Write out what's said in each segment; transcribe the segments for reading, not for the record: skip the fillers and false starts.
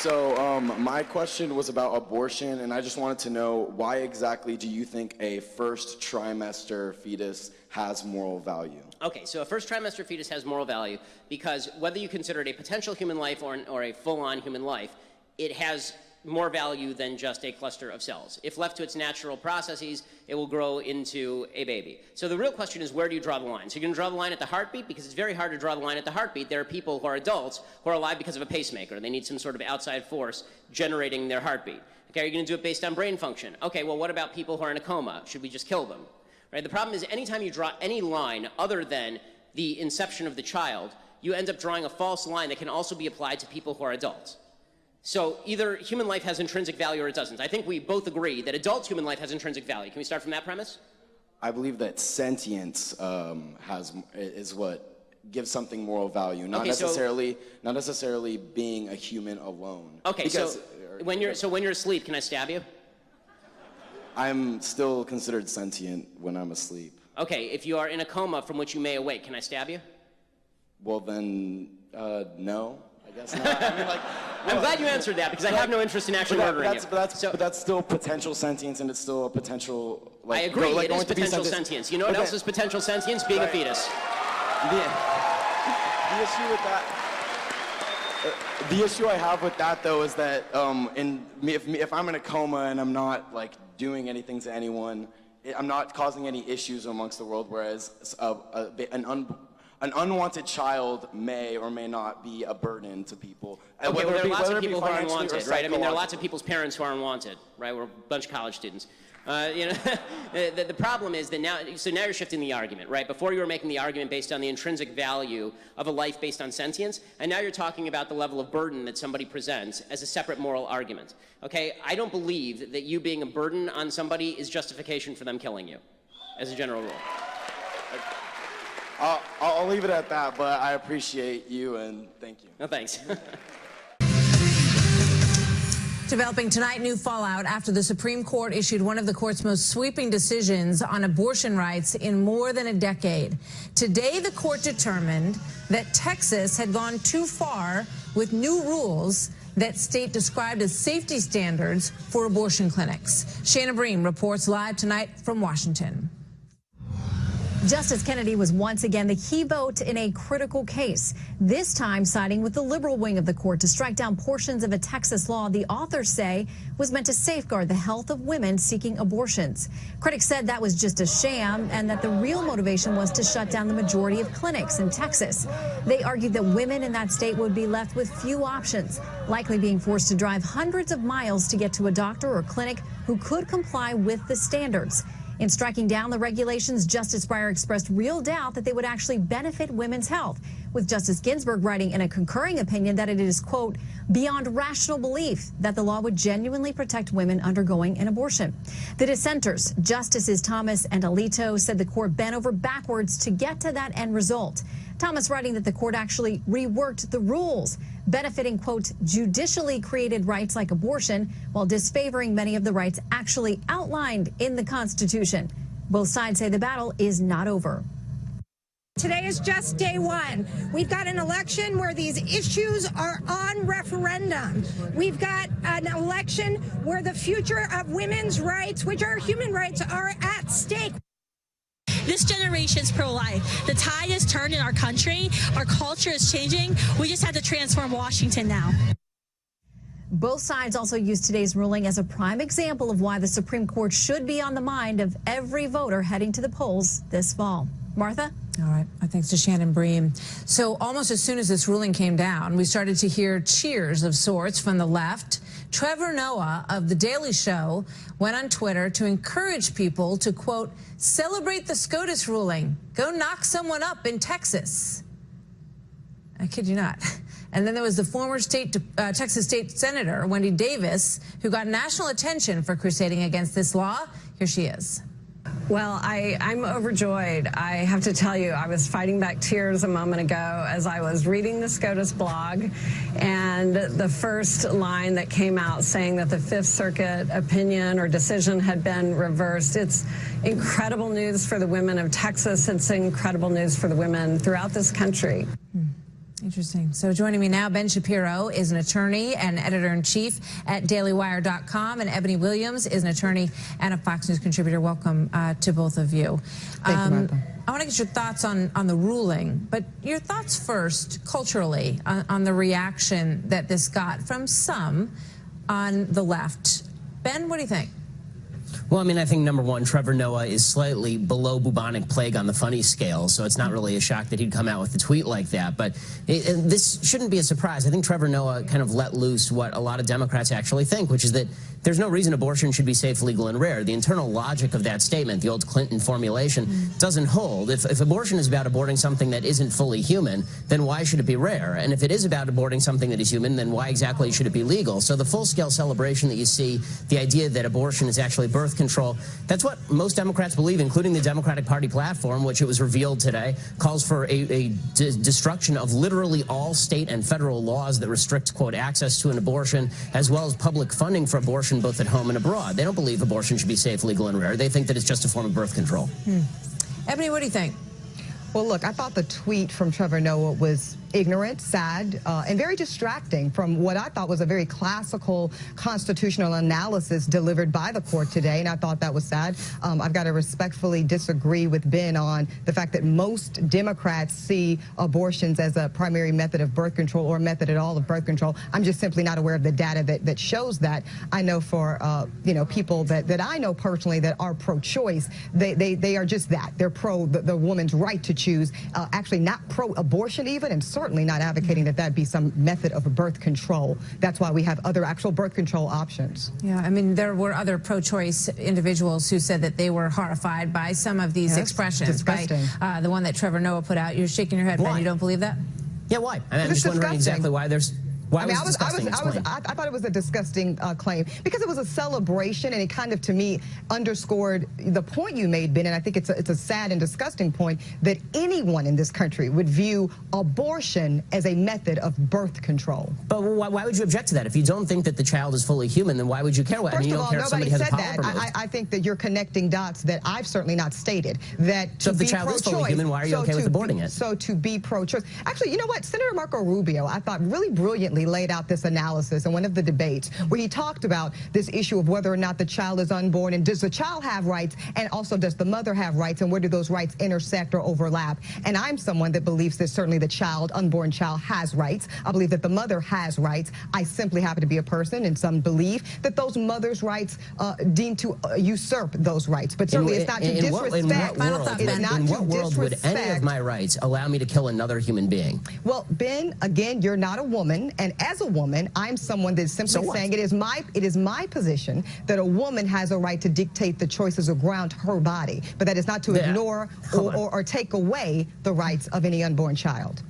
So my question was about abortion, and I just wanted to know, why exactly do you think a first trimester fetus has moral value? Okay, so a first trimester fetus has moral value because whether you consider it a potential human life or a full-on human life, it has more value than just a cluster of cells. If left to its natural processes, it will grow into a baby. So the real question is, where do you draw the line? So you're going to draw the line at the heartbeat, because it's very hard to draw the line at the heartbeat. There are people who are adults who are alive because of a pacemaker. They need some sort of outside force generating their heartbeat. Okay, are you going to do it based on brain function? Okay, well, what about people who are in a coma? Should we just kill them? Right? The problem is, anytime you draw any line other than the inception of the child, you end up drawing a false line that can also be applied to people who are adults. So either human life has intrinsic value or it doesn't. I think we both agree that adult human life has intrinsic value. Can we start from that premise? I believe that sentience is what gives something moral value, not necessarily being a human alone. Okay, because, when you're asleep, can I stab you? I'm still considered sentient when I'm asleep. Okay, if you are in a coma from which you may awake, can I stab you? Well then, no. I guess not. I mean, like, I'm glad you answered that, because I have no interest in actually murdering you. But that's still potential sentience, and it's still a potential. Like, I agree. It is potential sentience. You know what else is potential sentience? Being a fetus. The issue with that. The issue I have with that, though, is that if I'm in a coma and I'm not like doing anything to anyone, I'm not causing any issues amongst the world. Whereas an unwanted child may or may not be a burden to people. Okay, well, there are lots of people who are unwanted, right? I mean, there are lots of people's parents who are unwanted, right? We're a bunch of college students. You know, the problem is that now you're shifting the argument, right? Before you were making the argument based on the intrinsic value of a life based on sentience, and now you're talking about the level of burden that somebody presents as a separate moral argument. Okay, I don't believe that you being a burden on somebody is justification for them killing you, as a general rule. I'll leave it at that, but I appreciate you and thank you. No, thanks. Developing tonight, new fallout after the Supreme Court issued one of the court's most sweeping decisions on abortion rights in more than a decade. Today, the court determined that Texas had gone too far with new rules that state described as safety standards for abortion clinics. Shannon Bream reports live tonight from Washington. Justice Kennedy was once again the key vote in a critical case, this time siding with the liberal wing of the court to strike down portions of a Texas law the authors say was meant to safeguard the health of women seeking abortions. Critics said that was just a sham and that the real motivation was to shut down the majority of clinics in Texas. They argued that women in that state would be left with few options, likely being forced to drive hundreds of miles to get to a doctor or clinic who could comply with the standards. In striking down the regulations, Justice Breyer expressed real doubt that they would actually benefit women's health, with Justice Ginsburg writing in a concurring opinion that it is, quote, beyond rational belief that the law would genuinely protect women undergoing an abortion. The dissenters, Justices Thomas and Alito, said the court bent over backwards to get to that end result. Thomas writing that the court actually reworked the rules, benefiting, quote, judicially created rights like abortion, while disfavoring many of the rights actually outlined in the Constitution. Both sides say the battle is not over. Today is just day one. We've got an election where these issues are on referendum. We've got an election where the future of women's rights, which are human rights, are at stake. This generation's pro-life. The tide has turned in our country. Our culture is changing. We just have to transform Washington now. Both sides also used today's ruling as a prime example of why the Supreme Court should be on the mind of every voter heading to the polls this fall. Martha? All right. Thanks to Shannon Bream. So almost as soon as this ruling came down, we started to hear cheers of sorts from the left. Trevor Noah of The Daily Show went on Twitter to encourage people to, quote, celebrate the SCOTUS ruling. Go knock someone up in Texas. I kid you not. And then there was the former Texas State Senator, Wendy Davis, who got national attention for crusading against this law. Here she is. Well, I'm overjoyed. I have to tell you, I was fighting back tears a moment ago as I was reading the SCOTUS blog, and the first line that came out saying that the Fifth Circuit opinion or decision had been reversed. It's incredible news for the women of Texas. It's incredible news for the women throughout this country. Interesting. So joining me now, Ben Shapiro is an attorney and editor-in-chief at dailywire.com, and Ebony Williams is an attorney and a Fox News contributor. Welcome to both of you. Thank you, Martha. I want to get your thoughts on the ruling, but your thoughts first, culturally, on the reaction that this got from some on the left. Ben, what do you think? Well, I mean, I think, number one, Trevor Noah is slightly below bubonic plague on the funny scale, so it's not really a shock that he'd come out with a tweet like that. But this shouldn't be a surprise. I think Trevor Noah kind of let loose what a lot of Democrats actually think, which is that there's no reason abortion should be safe, legal, and rare. The internal logic of that statement, the old Clinton formulation, doesn't hold. If abortion is about aborting something that isn't fully human, then why should it be rare? And if it is about aborting something that is human, then why exactly should it be legal? So the full-scale celebration that you see, the idea that abortion is actually birth control, that's what most Democrats believe, including the Democratic Party platform, which it was revealed today, calls for a destruction of literally all state and federal laws that restrict, quote, access to an abortion, as well as public funding for abortion both at home and abroad. They don't believe abortion should be safe, legal, and rare. They think that it's just a form of birth control. Ebony, what do you think? Well, look, I thought the tweet from Trevor Noah was ignorant, sad, and very distracting from what I thought was a very classical constitutional analysis delivered by the court today, and I thought that was sad. I've got to respectfully disagree with Ben on the fact that most Democrats see abortions as a primary method of birth control or method at all of birth control. I'm just simply not aware of the data that shows that. I know for you know, people that I know personally that are pro-choice, they are just that. They're pro the woman's right to choose, actually not pro-abortion even, and certainly not advocating that be some method of birth control. That's why we have other actual birth control options. Yeah, I mean, there were other pro-choice individuals who said that they were horrified by some of these expressions. Disgusting. By the one that Trevor Noah put out. You're shaking your head, Ben. You don't believe that? Yeah, why? I'm just wondering exactly why there's... I thought it was a disgusting claim because it was a celebration, and it kind of, to me, underscored the point you made, Ben, and I think it's a sad and disgusting point that anyone in this country would view abortion as a method of birth control. But why would you object to that? If you don't think that the child is fully human, then why would you care? First I mean, you don't of all, care if somebody nobody has a said polyp that. I think that you're connecting dots that I've certainly not stated. That so if the child is fully human, why are you okay with aborting it? So to be pro-choice. Actually, you know what? Senator Marco Rubio, I thought, really brilliantly laid out this analysis in one of the debates where he talked about this issue of whether or not the child is unborn, and does the child have rights, and also does the mother have rights, and where do those rights intersect or overlap. And I'm someone that believes that certainly the child, unborn child, has rights. I believe that the mother has rights. I simply happen to be a person, and some believe that those mothers' rights deem to usurp those rights. But certainly it's not to disrespect. In what world would any of my rights allow me to kill another human being? Well, Ben, again, you're not a woman, and as a woman, I'm someone that's simply saying it is my position that a woman has a right to dictate the choices around her body, but that is not to ignore or take away the rights of any unborn child.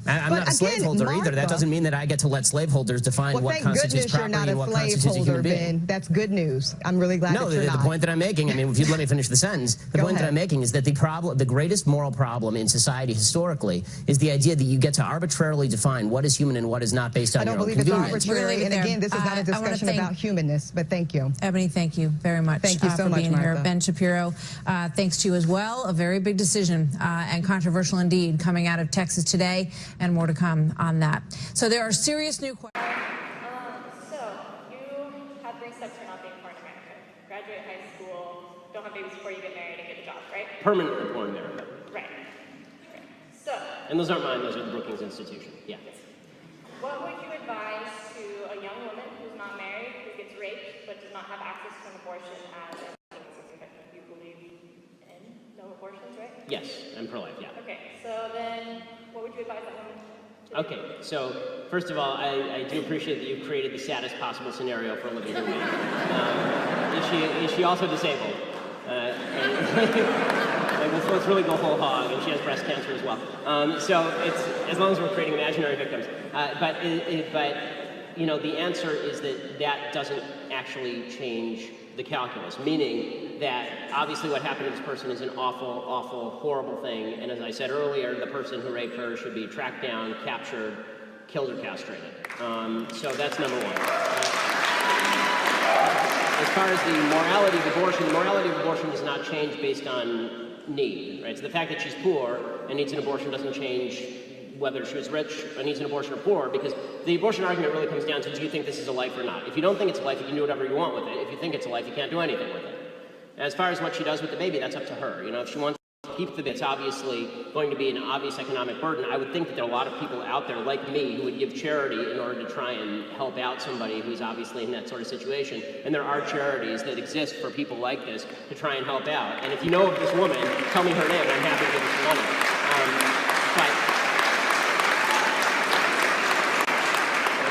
I'm not a slaveholder either. That doesn't mean that I get to let slaveholders define what constitutes property and what constitutes a human being. Ben. That's good news. I'm really glad that you're not. No, the point that I'm making, I mean, if you'd let me finish the sentence, the point that I'm making is that the greatest moral problem in society historically is the idea that you get to arbitrarily define what is human and what is not based on your own convenience. I don't believe it's arbitrary, and again, this is not a discussion about humanness, but thank you. Ebony, thank you very much. Thank you so much, being Martha. here. Ben Shapiro, thanks to you as well. A very big decision and controversial indeed coming out of Texas today, and more to come on that. So there are serious new questions. So you have 3 steps for not being born in America. Graduate high school, don't have babies before you get married and get a job, right? Permanently born in America. Right. So. And those aren't mine, those are the Brookings Institution. Yeah. What would you advise to a young woman who's not married, who gets raped, but does not have access to an abortion as a you believe in no abortions, right? Yes, I'm pro-life, yeah. Okay, so then what would you advise that woman? Okay, so first of all, I do appreciate that you've created the saddest possible scenario for a living human being. Is she also disabled? Let's really go whole hog, and she has breast cancer as well. So it's as long as we're creating imaginary victims. But you know, the answer is that doesn't actually change the calculus, meaning that obviously what happened to this person is an awful, awful, horrible thing, and as I said earlier, the person who raped her should be tracked down, captured, killed, or castrated. So that's number one. As far as the morality of abortion does not change based on need, right? So the fact that she's poor and needs an abortion doesn't change whether she was rich and needs an abortion or poor, because the abortion argument really comes down to, do you think this is a life or not? If you don't think it's a life, you can do whatever you want with it. If you think it's a life, you can't do anything with it. As far as what she does with the baby, that's up to her. You know, if she wants to keep the baby, it's obviously going to be an obvious economic burden. I would think that there are a lot of people out there like me who would give charity in order to try and help out somebody who's obviously in that sort of situation. And there are charities that exist for people like this to try and help out. And if you know of this woman, tell me her name, and I'm happy to give her some money.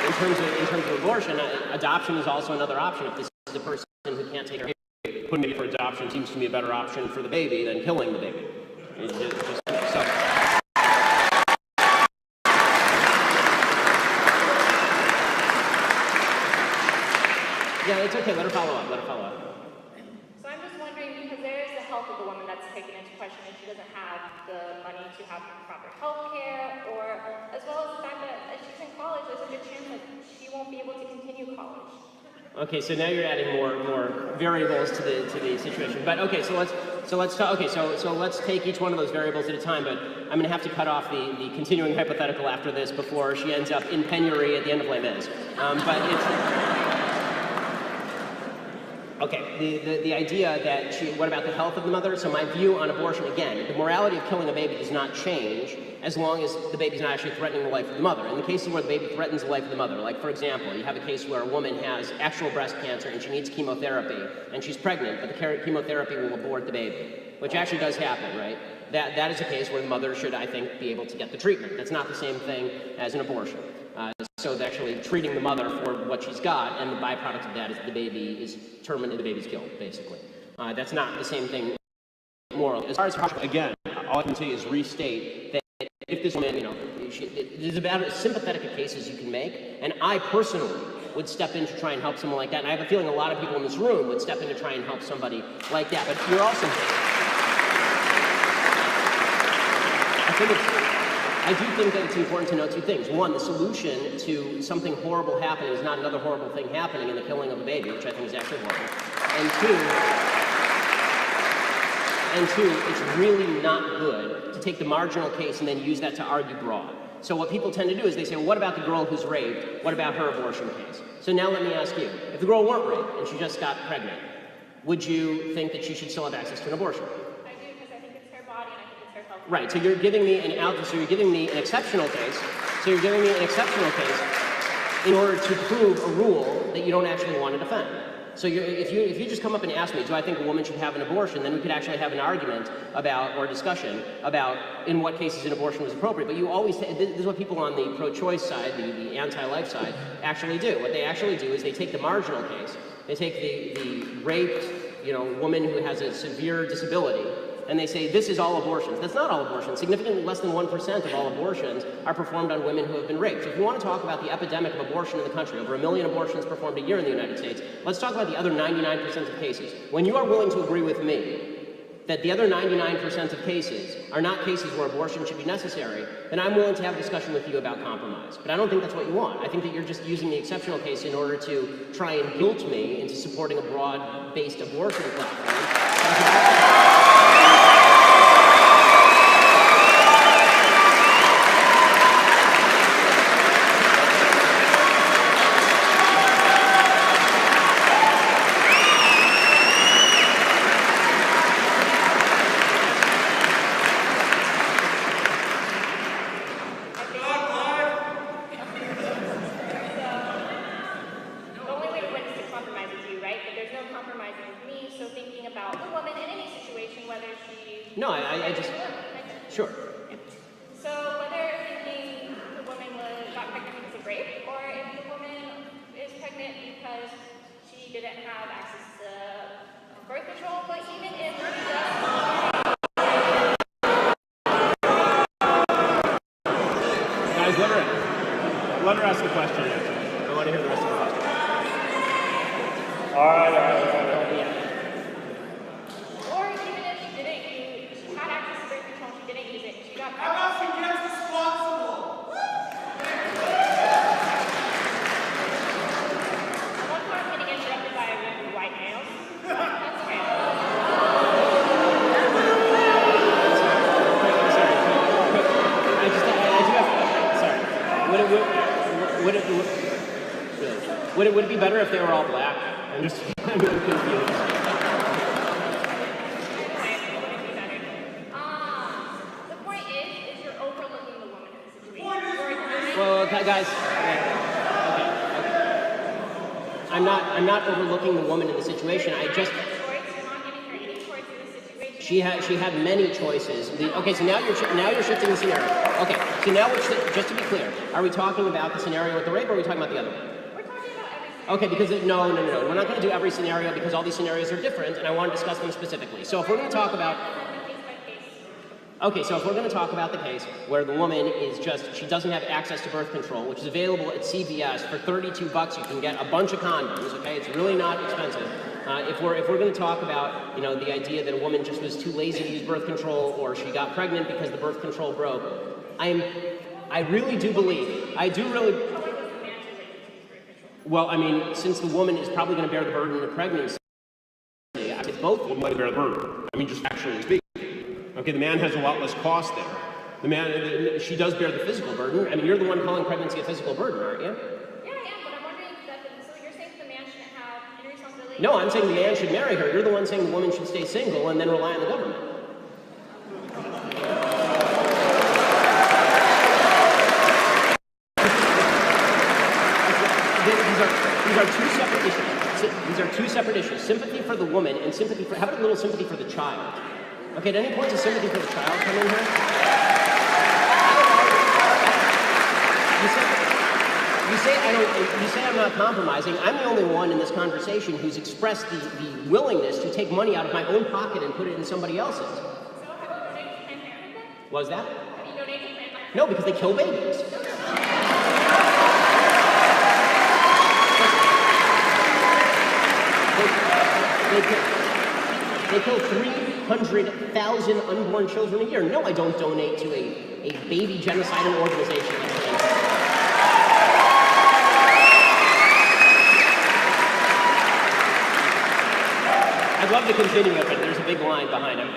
In terms of abortion, adoption is also another option. If this is a person who can't take care of the baby, putting it for adoption seems to me a better option for the baby than killing the baby. Yeah, it's okay. Let her follow up. So I'm just wondering, because there is the health of the woman that's taken into question, and she doesn't have the money to have proper health care, or as well as the fact that if she's in college, there's a good chance that she won't be able to continue college. Okay, so now you're adding more variables to the situation. But okay, so let's take each one of those variables at a time. But I'm going to have to cut off the continuing hypothetical after this before she ends up in penury at the end of Les Mis. But it's. Okay, the idea that what about the health of the mother? So my view on abortion, again, the morality of killing a baby does not change as long as the baby's not actually threatening the life of the mother. In the cases where the baby threatens the life of the mother, like for example, you have a case where a woman has actual breast cancer and she needs chemotherapy and she's pregnant, but the chemotherapy will abort the baby, which actually does happen, right? That is a case where the mother should, I think, be able to get the treatment. That's not the same thing as an abortion. So they're actually treating the mother for what she's got, and the byproduct of that is the baby is terminated, the baby's killed, basically. That's not the same thing morally. As far as again, all I can say is restate that if this woman, you know, there's about as sympathetic a case as you can make, and I personally would step in to try and help someone like that, and I have a feeling a lot of people in this room would step in to try and help somebody like that. But you're also, I do think that it's important to know two things. One, the solution to something horrible happening is not another horrible thing happening in the killing of a baby, which I think is actually horrible. And two, it's really not good to take the marginal case and then use that to argue broad. So what people tend to do is they say, well, what about the girl who's raped? What about her abortion case? So now let me ask you, if the girl weren't raped and she just got pregnant, would you think that she should still have access to an abortion? Right, so you're giving me you're giving me an exceptional case. So you're giving me an exceptional case in order to prove a rule that you don't actually want to defend. So if you just come up and ask me, do I think a woman should have an abortion, then we could actually have an argument about, or a discussion about in what cases an abortion was appropriate. But you always, this is what people on the pro-choice side, the anti-life side, actually do. What they actually do is they take the marginal case, they take the raped, woman who has a severe disability, and they say, this is all abortions. That's not all abortions. Significantly less than 1% of all abortions are performed on women who have been raped. So if you want to talk about the epidemic of abortion in the country, over 1 million abortions performed a year in the United States, let's talk about the other 99% of cases. When you are willing to agree with me that the other 99% of cases are not cases where abortion should be necessary, then I'm willing to have a discussion with you about compromise. But I don't think that's what you want. I think that you're just using the exceptional case in order to try and guilt me into supporting a broad-based abortion platform. No, I just, sure. So whether thinking the woman got pregnant because of rape, or if the woman is pregnant because she didn't have access to birth control, but even if she does... Guys, let her ask the question. I want to hear the rest of the question. All right. would it be better if they were all black? I'm just I'm confused. The point is you're overlooking the woman in the situation. Well, guys, okay. I'm not overlooking the woman in the situation. She had many choices. Okay, so now you're shifting the scenario. Okay, so now just to be clear, are we talking about the scenario with the rape, or are we talking about the other one? We're talking about everything. Okay, because no, we're not going to do every scenario because all these scenarios are different, and I want to discuss them specifically. So if we're going to talk about so if we're going to talk about the case where the woman is she doesn't have access to birth control, which is available at CVS for $32, you can get a bunch of condoms, okay? It's really not expensive. If we're going to talk about, the idea that a woman just was too lazy to use birth control, or she got pregnant because the birth control broke, I really do believe, well, I mean, since the woman is probably going to bear the burden of pregnancy, it's both of them might bear the burden. I mean, just actually speaking. Okay, the man has a lot less cost there. She does bear the physical burden. I mean, you're the one calling pregnancy a physical burden, aren't you? Yeah, I am, but I'm wondering so you're saying that the man shouldn't have any responsibility? No, I'm saying the man should marry her. You're the one saying the woman should stay single and then rely on the government. These are two separate issues. Sympathy for the woman and how about a little sympathy for the child? Okay, at any point does sympathy for the child come in here? You say I'm not compromising. I'm the only one in this conversation who's expressed the willingness to take money out of my own pocket and put it in somebody else's. So have you donated to Planned Parenthood then? What was that? Have you donated to Planned Parenthood? No, because they kill babies. They kill 300,000 unborn children a year. No, I don't donate to a baby genocidal organization. I'd love to continue it, but there's a big line behind him.